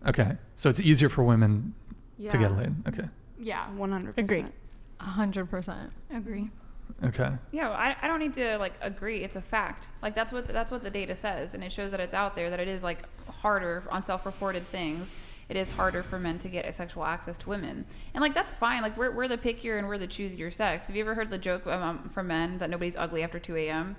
Okay. So it's easier for women to get laid. Okay. Yeah, 100%. Agree. 100%. Agree. Okay. Yeah, I don't need to like agree. It's a fact. Like that's what the data says, and it shows that it's out there that it is like harder on self-reported things. It is harder for men to get sexual access to women, and like that's fine. Like we're the pickier and we're the choosier sex. Have you ever heard the joke from men that nobody's ugly after 2 a.m.?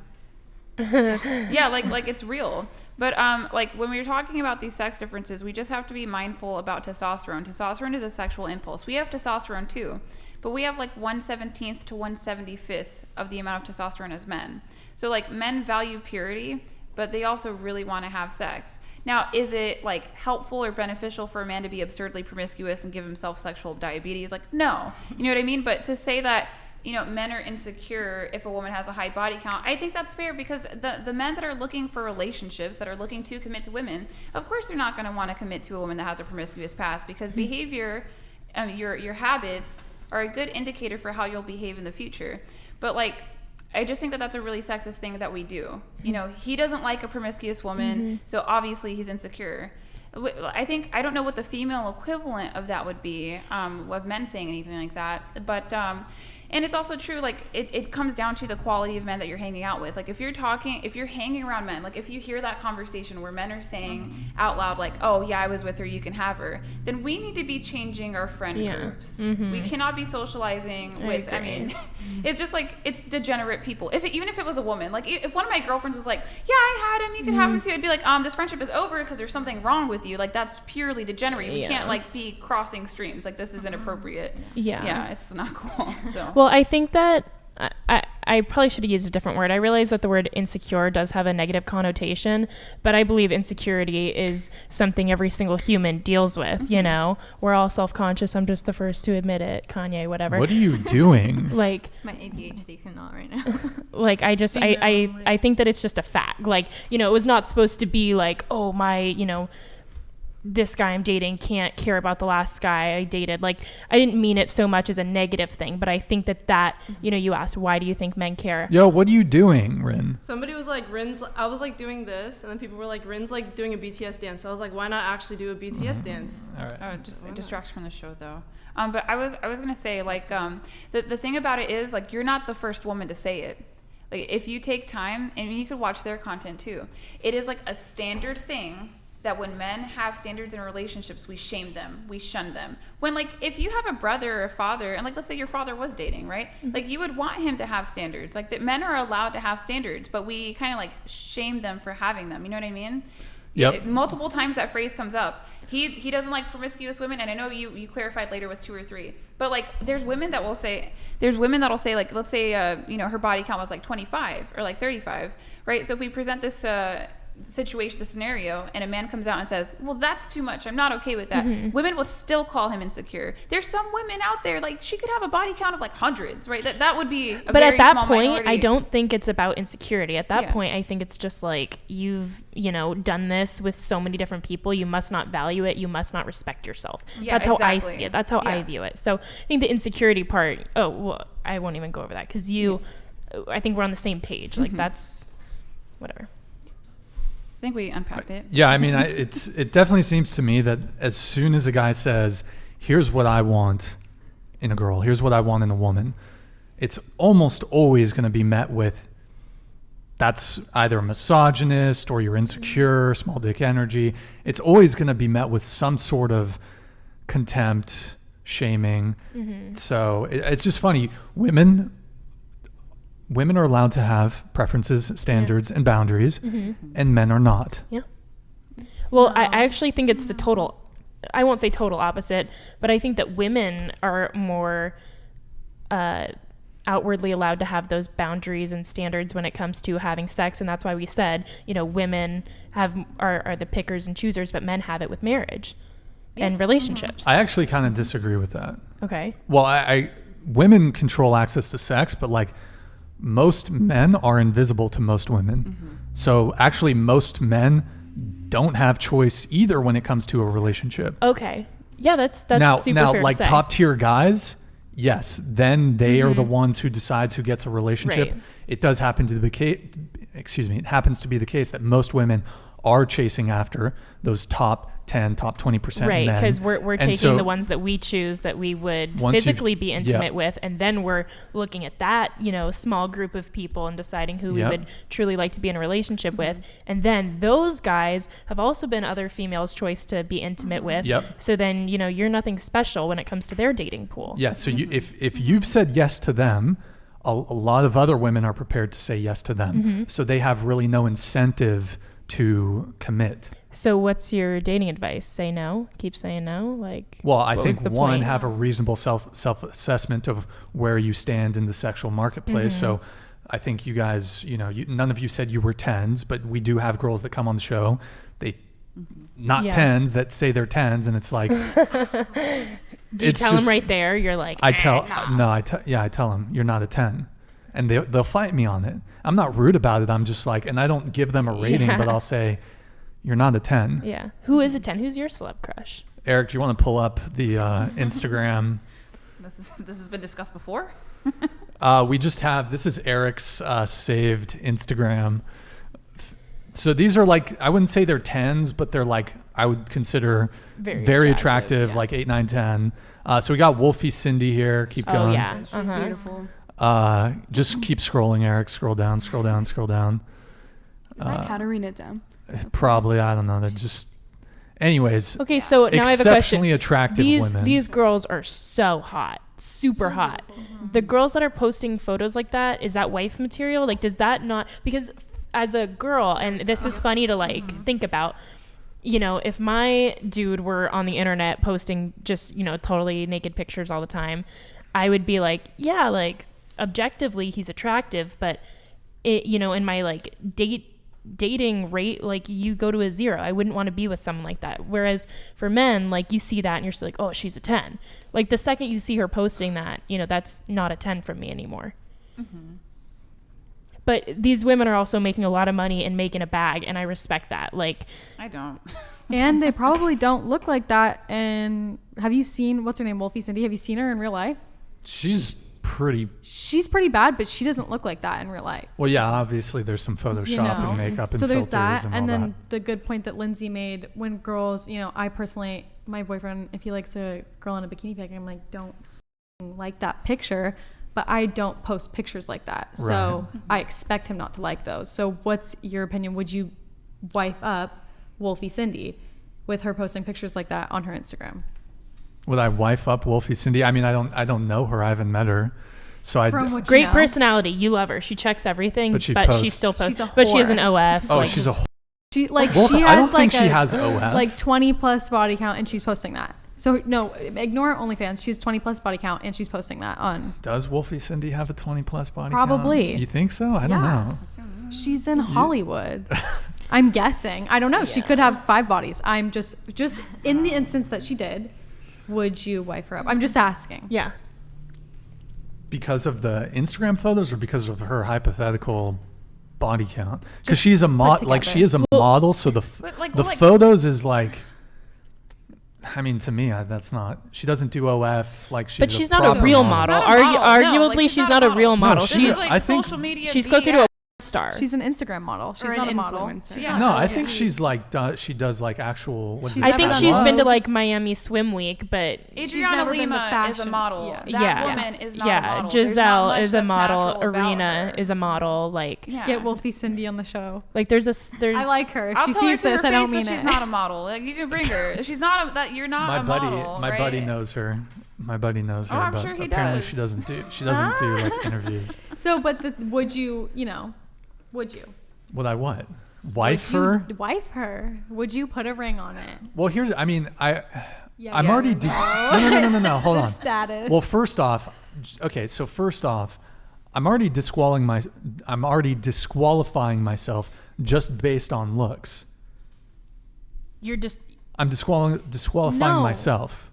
Yeah, like it's real. But like when we're talking about these sex differences, we just have to be mindful about testosterone. Testosterone is a sexual impulse. We have testosterone too, but we have like 1/17th to 1/75th of the amount of testosterone as men. So like men value purity, but they also really want to have sex. Now, is it like helpful or beneficial for a man to be absurdly promiscuous and give himself sexual diabetes? Like, no. You know what I mean? But to say that, you know, men are insecure if a woman has a high body count, I think that's fair, because the men that are looking for relationships, that are looking to commit to women, of course they're not going to want to commit to a woman that has a promiscuous past, because behavior, your habits are a good indicator for how you'll behave in the future. But like, I just think that that's a really sexist thing that we do. You know, he doesn't like a promiscuous woman, so obviously he's insecure. I don't know what the female equivalent of that would be, of men saying anything like that, but and it's also true, like it comes down to the quality of men that you're hanging out with. Like if you're hanging around men, like if you hear that conversation where men are saying out loud like, oh yeah, I was with her, you can have her, then we need to be changing our friend groups. We cannot be socializing with, I mean, it's just like, it's degenerate people. Even if it was a woman, like if one of my girlfriends was like, yeah, I had him, you can have him too, I'd be like, this friendship is over because there's something wrong with you. Like that's purely degenerate. We can't like be crossing streams. Like this is inappropriate. Yeah, it's not cool. So. Well, I think that I probably should have used a different word. I realize that the word insecure does have a negative connotation, but I believe insecurity is something every single human deals with, you know? We're all self-conscious. I'm just the first to admit it. Kanye, whatever. What are you doing? Like my ADHD cannot right now. Like I think that it's just a fact. Like, you know, it was not supposed to be like, oh, my, you know, this guy I'm dating can't care about the last guy I dated. Like, I didn't mean it so much as a negative thing, but I think that, you know, you asked, why do you think men care? Yo, what are you doing, Rin? Somebody was like, Rin's, I was like doing this, and then people were like, Rin's like doing a BTS dance. So I was like, why not actually do a BTS dance? All right. Just it distracts from the show though. But I was gonna say, like, the thing about it is, like, you're not the first woman to say it. Like, if you take time, and you could watch their content too, it is like a standard thing that when men have standards in relationships, we shame them, we shun them. When, like, if you have a brother or a father, and like, let's say your father was dating, right? Like, you would want him to have standards. Like, that men are allowed to have standards, but we kind of like shame them for having them. You know what I mean? Yep. Multiple times that phrase comes up. He doesn't like promiscuous women, and I know you clarified later with 2 or 3. But like, there's women that'll say like, let's say you know, her body count was like 25 or like 35, right? So if we present this situation, the scenario, and a man comes out and says, well, that's too much, I'm not okay with that, women will still call him insecure. There's some women out there, like, she could have a body count of like hundreds, right? That would be a but very at that small point minority. I don't think it's about insecurity. At that Yeah. point I think it's just like, you've, you know, done this with so many different people, you must not value it, you must not respect yourself. Yeah, that's how I exactly. see it, that's how I view it. So I think the insecurity part, I won't even go over that, because I think we're on the same page. Like, that's whatever. I think we unpacked it. Yeah, I mean, it definitely seems to me that as soon as a guy says, here's what I want in a girl, here's what I want in a woman, it's almost always going to be met with, that's either a misogynist or you're insecure, small dick energy. It's always going to be met with some sort of contempt, shaming. So it's just funny. Women are allowed to have preferences, standards, and boundaries, and men are not. Yeah. Well, I actually think it's the total, I won't say total opposite, but I think that women are more outwardly allowed to have those boundaries and standards when it comes to having sex. And that's why we said, you know, women are the pickers and choosers, but men have it with marriage and relationships. I actually kind of disagree with that. Okay. Well, women control access to sex, but like, most men are invisible to most women. So actually most men don't have choice either when it comes to a relationship. Okay. Yeah, that's now, super fair like to say. top tier guys, yes, then they are the ones who decides who gets a relationship. Right. It does happen to be the case, it happens to be the case that most women are chasing after those top 10, top 20% right, men. because we're And taking so the ones that we choose that we would once you've- physically be intimate yeah. with, and then we're looking at that, you know, small group of people and deciding who we Yep. would truly like to be in a relationship with. And then those guys have also been other females' choice to be intimate with. Yep. So then, you know, you're nothing special when it comes to their dating pool. Yeah, so if you've said yes to them, a lot of other women are prepared to say yes to them. So they have really no incentive to commit. So what's your dating advice? Say no? Keep saying no? Like, Well, I what was think the one, point? have a reasonable self-assessment of where you stand in the sexual marketplace. So I think you guys, you know, none of you said you were 10s, but we do have girls that come on the show. They not Yeah. 10s that say they're 10s, and it's like, Do you it's tell them just- right there? You're like, I tell nah. I tell them you're not a 10, and they'll fight me on it. I'm not rude about it. I'm just like, and I don't give them a rating, Yeah. but I'll say you're not a 10. Yeah. Who is a 10? Who's your celeb crush? Eric, do you want to pull up the Instagram? This has been discussed before. We just have, this is Eric's saved Instagram. So these are like, I wouldn't say they're 10s, but they're like, I would consider very attractive, yeah. like 8, 9, 10. So we got Wolfie Cindy here. Keep Oh, going. yeah. She's Uh-huh. beautiful. Just keep scrolling, Eric. Scroll down, scroll down, scroll down. Is that Katarina Dem? Probably, I don't know. They're just, anyways, Okay, so now I have a question. exceptionally attractive women. These girls are so hot, super hot. The girls that are posting photos like that, is that wife material? Like, does that not, because as a girl, and this is funny to like think about, you know, if my dude were on the internet posting just, you know, totally naked pictures all the time, I would be like, yeah, like objectively he's attractive, but it, you know, in my like dating rate, like you go to a 0. I wouldn't want to be with someone like that. Whereas for men, like you see that and you're just like, oh, she's a 10. Like the second you see her posting that, you know, that's not a 10 from me anymore. But these women are also making a lot of money and making a bag, and I respect that. Like, I don't. And they probably don't look like that. And have you seen, what's her name, Wolfie Cindy? Have you seen her in real life? She's pretty, She's pretty bad, but she doesn't look like that in real life. well, yeah, obviously there's some Photoshop You know? and makeup and So there's filters that, and all and then that. the good point that Lindsay made, when girls, you know, I personally, my boyfriend, if he likes a girl in a bikini pic, I'm like, don't like that picture, but I don't post pictures like that. So I expect him not to like those. So what's your opinion? Would you wife up Wolfie Cindy with her posting pictures like that on her Instagram? Would I wife up Wolfie Cindy? I mean, I don't know her. I haven't met her. So I, From what you great know. personality. You love her. She checks everything, But she she posts. still posts. She's a But she has whore. an OF. oh, like, she's a, She like Wolf, she I has don't like think she has OF. like 20 plus body count, and she's posting that. So no, ignore OnlyFans. She's 20 plus body count, and she's posting that on. does Wolfie Cindy have a 20 plus body Probably. count? You think so? I don't Yeah. know. She's in Hollywood. I'm guessing. I don't know. She could have 5 bodies. I'm just in the instance that she did, would you wife her up? I'm just asking. yeah. Because of the Instagram photos or because of her hypothetical body count? Because she's a model, like she is a model, so the But, like, the well, like- photos is like, I mean, to me, that's not. She doesn't do OF like she's. But she's not a proper real model. model. She's not a model. No, Arguably, like, she's not a real model. No, she she's is. I think- social media. she's closer to a star. She's an Instagram model. She's Or not an a model. influencer. She's Yeah. not No, I really- think she's like she does like actual. What is She's it, I think never she's done been to Vogue. like Miami Swim Week, but Adriana never been to Lima is a fashion. model. Yeah. That yeah, woman is not a yeah. model. There's not Giselle much is a that's model. natural about Arena her. is a model. Like, Yeah. Get Wolfie Cindy on the show. like there's I like her. If I'll she tell her sees to her this, I don't face mean that she's it. not a model. Like, you can bring her. She's not a, that you're not my a buddy, model. my right? buddy knows her. My buddy knows her, I'm but sure he apparently does. she doesn't do. She doesn't do like interviews. So, but would you, would you? Would I what? Wife Would her? you wife her? Would you put a ring on it? Well, here's. I mean, I'm Yes. already. No. Hold The on. status. Well, first off, I'm already disqualifying myself just based on looks. you're just I'm disqualifying No. myself.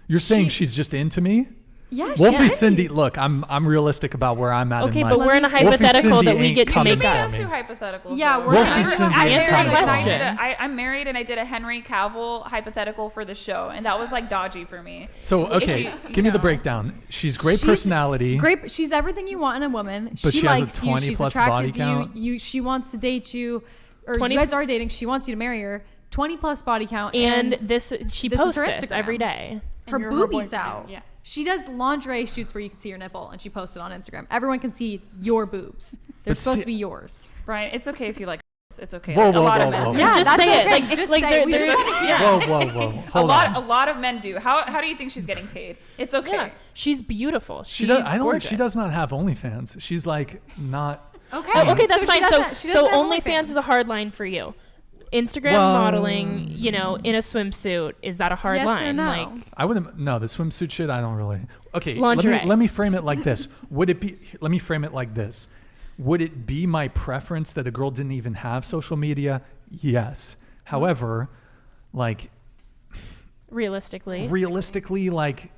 You're saying She- she's just into me? Yeah, Wolfie she- Cindy, look, I'm realistic about where I'm at okay, in but life. we're in a Wolfie hypothetical Cindy that we ain't get to coming make back. up. Let's do hypotheticals. Yeah, though. we're Wolfie not- Cindy I- ain't Answer coming my back. question. I'm married and I did a Henry Cavill hypothetical for the show, and that was like dodgy for me. So, okay, If you give me the know. breakdown. She's great She's personality. Great. She's everything you want in a woman. But she has a likes 20 you. She's plus attracted body to count. you. She wants to date you, or 20 you guys are dating. She wants you to marry her. 20 plus body count. And she this is posts her this Instagram. every day. Her And you're her boobies boyfriend. out. Yeah. She does lingerie shoots where you can see your nipple, and she posts it on Instagram. Everyone can see your boobs. They're But supposed see- to be yours. Brian, it's okay if you like. It's okay. Whoa, Like, whoa, a lot whoa, of men whoa. do. Yeah, just that's say it. okay. Like, Just like say there- it. We just there's- wanna hear yeah. Whoa. Hold a on. lot of men do. How do you think she's getting paid? It's okay. Yeah, she's beautiful. She does. She's gorgeous. She does not have OnlyFans. She's like not. Okay. Oh, okay, that's So fine. she So doesn't- she doesn't have OnlyFans is a hard line for you. Instagram Well, modeling, in a swimsuit, is that a hard Yes or line? no? Like, I wouldn't. No, the swimsuit shit. I don't really. Okay. Lingerie. Let me frame it like this. Would it be? Let me frame it like this. Would it be my preference that a girl didn't even have social media? Yes. However, like realistically. like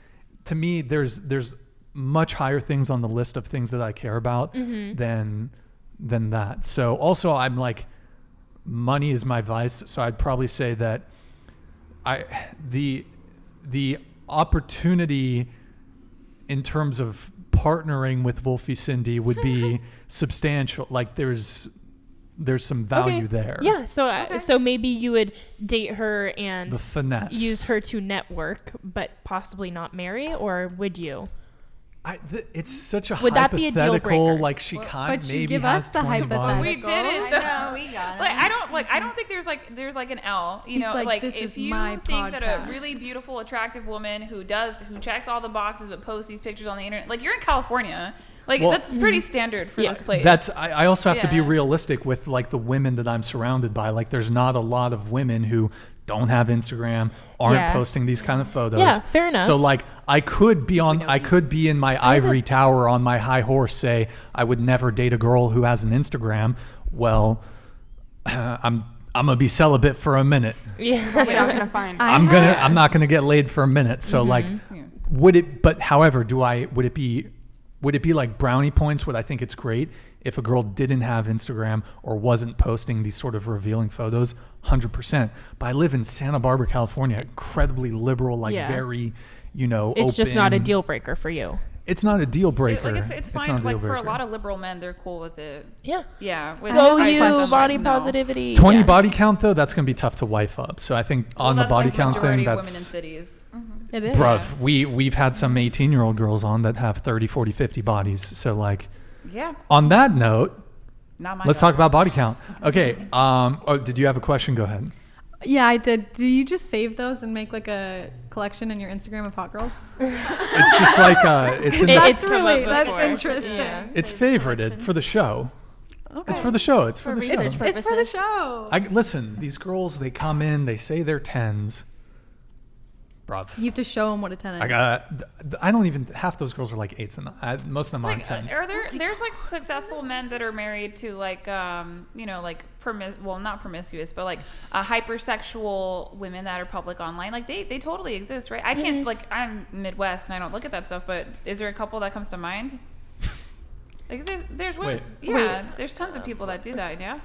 to me, there's much higher things on the list of things that I care about than that. So also, I'm like, money is my vice. So I'd probably say that the opportunity in terms of partnering with Wolfie Cindy would be substantial. Like there's some value there. Yeah, so maybe you would date her and The finesse. use her to network, but possibly not marry, or would you? It's such a Would that be a deal hypothetical. breaker? Like she kind but you maybe give has us the 20 hypothetical. bodies. We didn't. So, we got like I don't think there's like an L. You He's know, like, like "This if is you my think that a podcast." really beautiful, attractive woman who checks all the boxes but posts these pictures on the internet, like you're in California, like Well, that's pretty standard for this place. I also have to be Yeah. realistic with like the women that I'm surrounded by. Like there's not a lot of women who don't have Instagram, aren't Yeah. posting these kind of photos. Yeah, fair enough. So like I could be in my ivory tower on my high horse, say I would never date a girl who has an Instagram. Well, I'm gonna be celibate for a minute. Yeah. Probably not gonna find. I'm not gonna get laid for a minute. So like, would it? But however, would it be like brownie points? Would I think it's great if a girl didn't have Instagram or wasn't posting these sort of revealing photos? 100%. But I live in Santa Barbara, California, incredibly liberal, like Yeah. very, It's just not a open. deal breaker for you. It's not a deal breaker. Like it's not fine. a deal Like for a breaker. lot of liberal men, they're cool with it. Yeah. Yeah. With Go high you, plus, body like, no. positivity. 20 yeah. body count though, that's gonna be tough to wife up. So I think on the Well, body that's, like, count majority thing, of women in that's cities. It is. bruv. We've had some 18-year-old girls on that have 30, 40, 50 bodies. So like, Yeah. on that note, Not my. let's job. talk about body count. Okay. Did you have a question? Go ahead. Yeah, I did. Do you just save those and make like a collection in your Instagram of hot girls? It's just like it's in It's That's come up really that's before. interesting. Yeah. it's favorited for the show. Okay. It's for the show. It's for the show. research It's for the show. Listen, these girls, they come in, they say they're 10s. Bruv. You have to show them what a 10 is. I don't even, half those girls are like 8s and most of them aren't Like, 10s. are there's like successful men that are married to like like not promiscuous, but like hypersexual women that are public online. Like they totally exist, right? I can't like I'm Midwest and I don't look at that stuff, but is there a couple that comes to mind? Like there's women, there's tons of people that do that, yeah.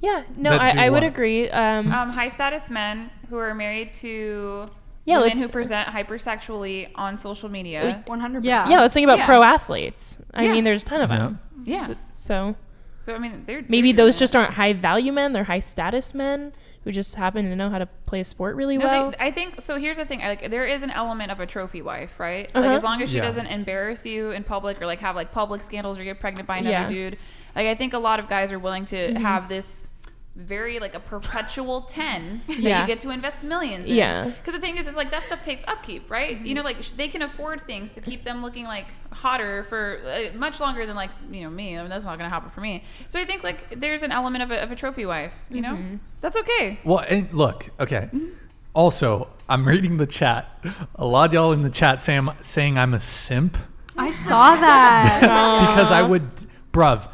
Yeah. No, That do I would what? agree. High status men who are married to Yeah, women let's- who present hypersexually on social media. 100%. Yeah. yeah, let's think about Yeah. pro athletes. I Yeah. mean, there's a ton of Yeah. them. Yeah. So So I mean, they're maybe doing those it. just aren't high value men. They're high status men who just happen to know how to play a sport really No, well. I think so. Here's the thing: like, there is an element of a trophy wife, right? Uh-huh. Like, as long as she Yeah. doesn't embarrass you in public or like have like public scandals or get pregnant by another Yeah. dude. Like, I think a lot of guys are willing to Mm-hmm. have this very like a perpetual 10 that Yeah. you get to invest millions in. Yeah. Because the thing is like that stuff takes upkeep, right? You know, like they can afford things to keep them looking like hotter for much longer than like me. I mean, that's not gonna happen for me. So I think like there's an element of a trophy wife. You know, that's okay. Well, and look, okay. Also, I'm reading the chat. A lot of y'all in the chat saying I'm a simp I saw that. because I would, bruv,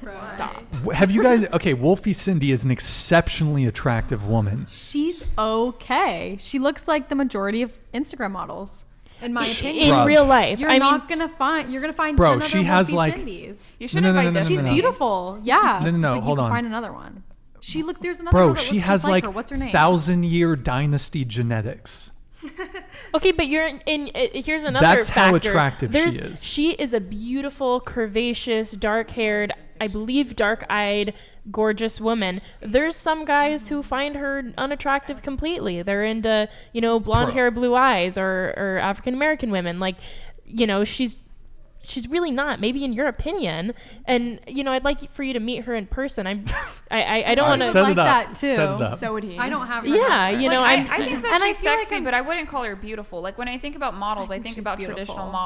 Bruv. Stop. have you guys, okay, Wolfie Cindy is an exceptionally attractive woman. She's okay. She looks like the majority of Instagram models, in my In opinion. Bruv. real life. You're I not mean, gonna find. You're gonna find. Bro, 10 she other has, Wolfie like- Cindy's. You should No, no, invite no, no, Destiny. She's no. beautiful. Yeah. No, no, no, Like, hold you on. can find another one. She look. There's another Bro, girl that she looks has just like like her. What's her name? 1,000-year dynasty genetics. okay, but you're here's another That's how factor. attractive she is. She is a beautiful, curvaceous, dark-haired. I believe, dark-eyed, gorgeous woman. There's some guys who find her unattractive completely. They're into, blonde hair, blue eyes, or African American women. Like, she's really not, maybe in your opinion. And I'd like for you to meet her in person. I don't want to like that too. Set it up. So would he. I don't have her Yeah, number. I think that And I she's feel like sexy, but I wouldn't call her beautiful. Like when I think about models, I think she's about beautiful. traditional models.